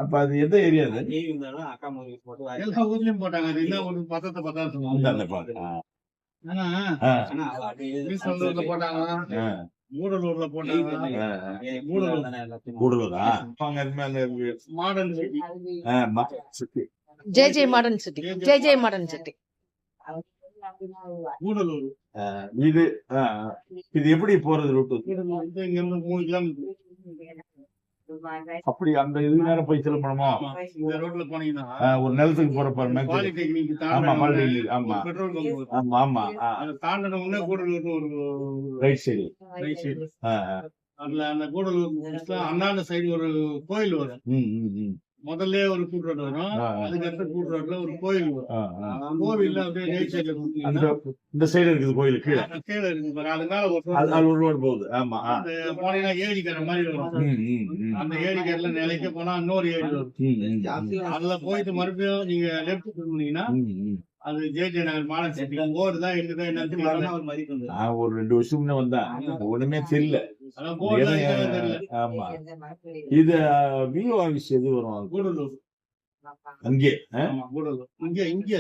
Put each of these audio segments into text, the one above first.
அப்ப அது எந்த ஏரியா அது? எல்லா ஊர்லயும் போட்டாங்க. அது என்ன ஒரு பத்தத்தை போட்டாங்க, கூடலூர்ல போட்டாங்க. கூடலூரா? Modern city. J modern city. J modern city. Gudalur. இது இது எப்படி போறது ரூட்? இங்க இருந்து 3 கிலோமீட்டர். அப்படி அந்த இது நேரம் போய் செல்லணுமா? இந்த ரோட்ல போனீங்கன்னா ஒரு நிலத்துக்கு போற பாருங்க. பாலிடெக்னிக் ஆமா, பாலிடெக்னிக். ஆமா, பெட்ரோல் பங்க். ஆமா, ஆமா. அதை தாண்டின உடனே கூடலூர் ஒரு ரைட் சைடு. Right side. அதுல அந்த கூடலூர் அண்ணாண்ட சைடு ஒரு கோயில் வரும். முதல்ல ஒரு கூட்டு ரோடு வரும். அதுக்கு அடுத்த கூட்டு ரோட்ல ஒரு கோயில் வரும். கோவில் அப்படியே ரைட் சைடுல இந்த சைடு இருக்குது கோயில். கீழே இருக்கு பாருங்க. அது மேல ஒரு ரோடு போகுது. ஆமா, போனீங்கன்னா ஏரிக்கரை மாதிரி வரும். அந்த ஏரிக்கரையில நிலைக்க போனா இன்னொரு ஏரி வரும். அதுல போயிட்டு மறுபடியும் நீங்க லெப்ட் போனீங்கன்னா அது ஜே நகர் மாடர்ன் சிட்டி. போர்டு தான் இருக்குதா என்ன? ஒரு 2 வருஷம் முன்ன வந்தேன். ஒண்ணுமே தெரியல. ஆமா, இது விஓ ஆபீஸ் எது வரும்? கூடலூர். அங்கே இங்க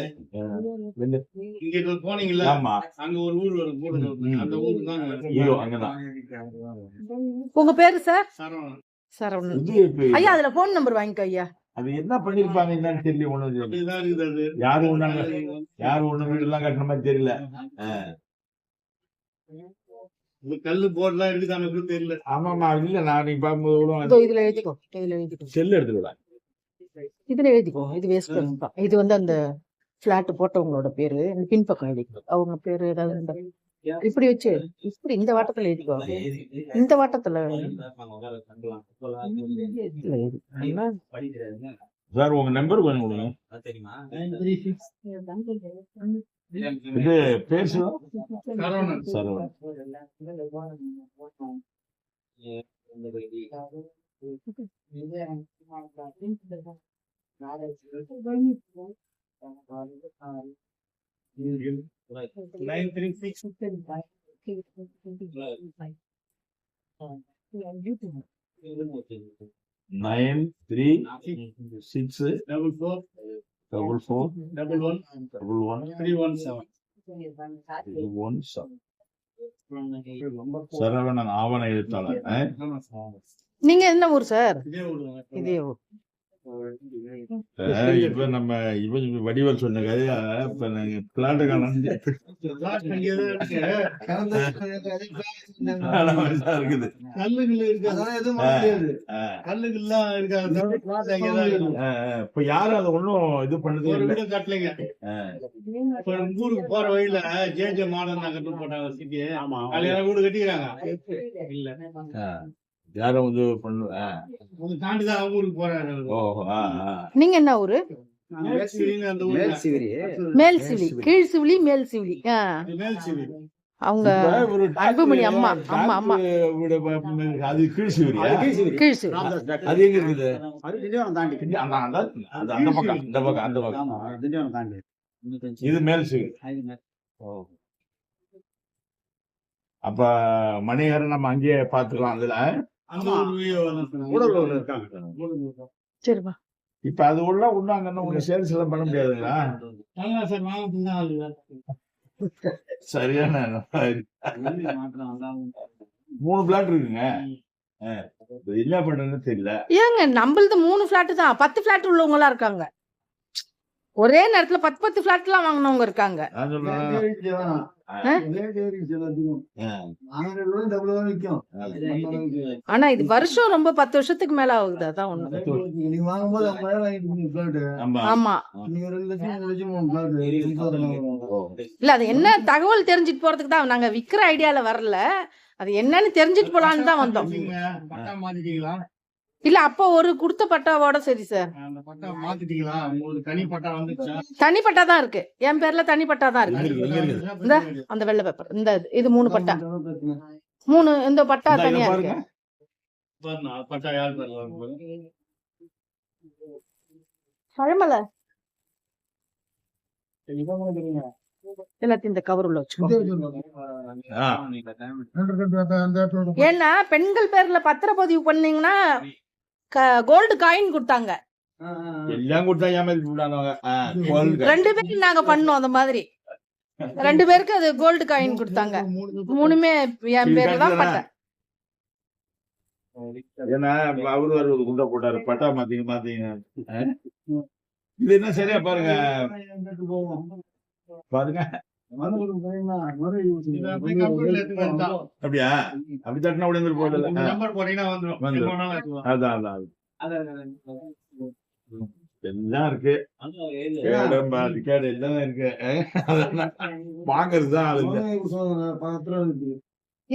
போனீங்கல்ல, அங்க ஒரு ஊர் வரும் கூடலூர். அந்த ஊர் தான் அங்கதான். உங்க பேரு சார்? சரவணன். சரவணன் ஐயா. அதுல போன் நம்பர் வாங்கிக்கோ ஐயா. அது என்ன பண்ணிருப்பாங்க என்னன்னு தெரியல. ஒண்ணு யாரு ஒண்ணு எல்லாம் கட்டுற மாதிரி தெரியல. கல்லு போர்டுலாம் இருக்குதானு தெரியல. ஆமாமா, இல்ல நான் பார்க்கும்போது இதுல எழுதிக்கோ. செல் எடுத்துக்கலாம். இதுல எழுதிக்கோ. இது வேஸ்ட் பண்ணா. இது வந்து அந்த பிளாட் போட்டவங்களோட பேரு. பின்பக்கம் எழுதிக்கோ. அவங்க பேரு ஏதாவது இப்படி வச்சு இப்படி இந்த வாட்டத்துல எழுதிக்கோ. இந்த வாட்டத்துல சார் உங்க நம்பர் கொஞ்சம் கொடுங்க. இது பேர் சரவணன். சரவணன். 936 சரவணன் ஆவண எழுத்தாளர். நீங்க என்ன ஊர் சார்? இதே ஊர். இப்ப நம்ம வடிவல் சொன்ன கதையா இப்ப நாங்க பிளாட் இருக்குது. கல்லுகள்லாம் இருக்காது. இப்ப யாரும் அதை ஒண்ணும் இது பண்ணது வீடு கட்டலைங்க. ஊருக்கு போற வழியில ஜே மாடர்ன் கட்டு போட்டாங்க சிட்டி. கல்யாணம் வீடு கட்டிக்கிறாங்க. இல்ல யாரும் வந்து பண்ணுவ தாண்டிதான் ஊருக்கு போறாரு. நீங்க என்ன ஊரு? மேல் சிவிலி, கீழ் சிவிலி, மேல் சிவிலி. அவங்க அன்புமணி அம்மா. அம்மா அம்மா அது கீழ் சிவிலி. கீழ் சிவிலி அது எங்க இருக்குது? அந்த பக்கம், இந்த பக்கம், அந்த பக்கம். இது மேல் சிவிலி. அப்ப மணிகரன் நம்ம அங்கேயே பாத்துக்கலாம். அதுல சரிப்பா. இப்ப அது உள்ள உண்ணாங்கன்னா உங்க சேல்ஸ் எல்லாம் பண்ண முடியாதுங்களா? சரியான 3 பிளாட் இருக்குங்க. என்ன பண்றதுன்னு தெரியல. ஏங்க நம்மளது 3 பிளாட் தான். 10 பிளாட் உள்ளவங்க எல்லாம் இருக்காங்க. ஒரே நேரத்துல 10 பிளாட் எல்லாம் வாங்கினவங்க இருக்காங்க. ஆனா இது வருஷம் ரொம்ப 10 வருஷத்துக்கு மேல ஆகுது. அதான் ஒண்ணு. ஆமா இல்ல, அது என்ன தகவல் தெரிஞ்சுட்டு போறதுக்கு தான் நாங்க விக்கிற ஐடியால வரல. அது என்னன்னு தெரிஞ்சுட்டு போலான்னு தான் வந்தோம். இல்ல அப்ப ஒரு குடுத்த பட்டாவோட சரி சார். தனி பட்டா தான் இருக்கு. என் பேர்ல தனி பட்டா தான் இருக்கு. இந்த அந்த வெள்ளை பேப்பர், இந்த இது 3 பட்டா. 3 இந்த பட்டா தனியா இருக்கு. பழமலை எல்லாத்தையும் இந்த கவர் உள்ள வச்சுக்கோ. ஆ. ஏன்னா பெண்கள் பேர்ல பத்திரப்பதிவு பண்ணீங்கன்னா கோல்டு காயின் கொடுத்தாங்க. எல்லாம் கொடுத்தா ஏமாத்தி விடாதவங்க. gold. 2 பேருக்கு நாங்க பண்ணோம் அந்த மாதிரி. 2 பேருக்கு அது கோல்டு காயின் கொடுத்தாங்க. 3மே என் பேர்ல தான் பட்டேன். ஏன்னா அவரு ஒரு குண்டை போட்டாரு பட்டா மாத்தீங்க. இது என்ன சரியா பாருங்க பாருங்க. அப்படியா? அப்படி தட்டினா உடனே போடல. நம்பர் போட்டீங்கன்னா வந்துரும். வந்துரும். எப்ப வேணாலும் எடுத்துக்கலாம். அதான் எல்லாம் இருக்கு. கேடு எல்லாம் இருக்கு. வாங்கறதுதான் ஆளுங்க.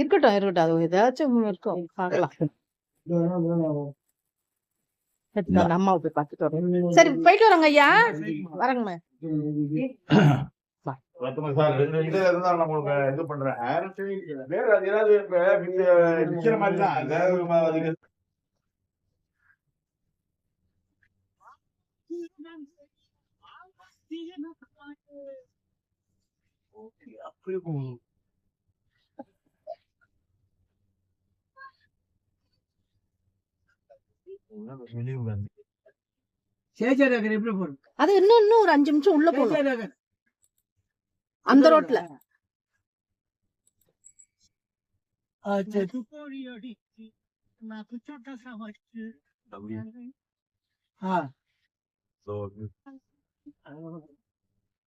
இருக்கட்டும் அது ஏதாச்சும் இருக்கும் பார்க்கலாம். அம்மாவை போய் பார்த்துட்டு வரோம். சரி போயிட்டு வரோங்க ஐயா. வரங்க சார் இது இருந்தா நான் உங்களுக்கு இது பண்றேன். வேற அது ஏதாவது நிக்கிற மாதிரி தான் அது இன்னும் ஒரு 5 நிமிஷம் உள்ள போகும் அந்த ரோட்ல. हाँ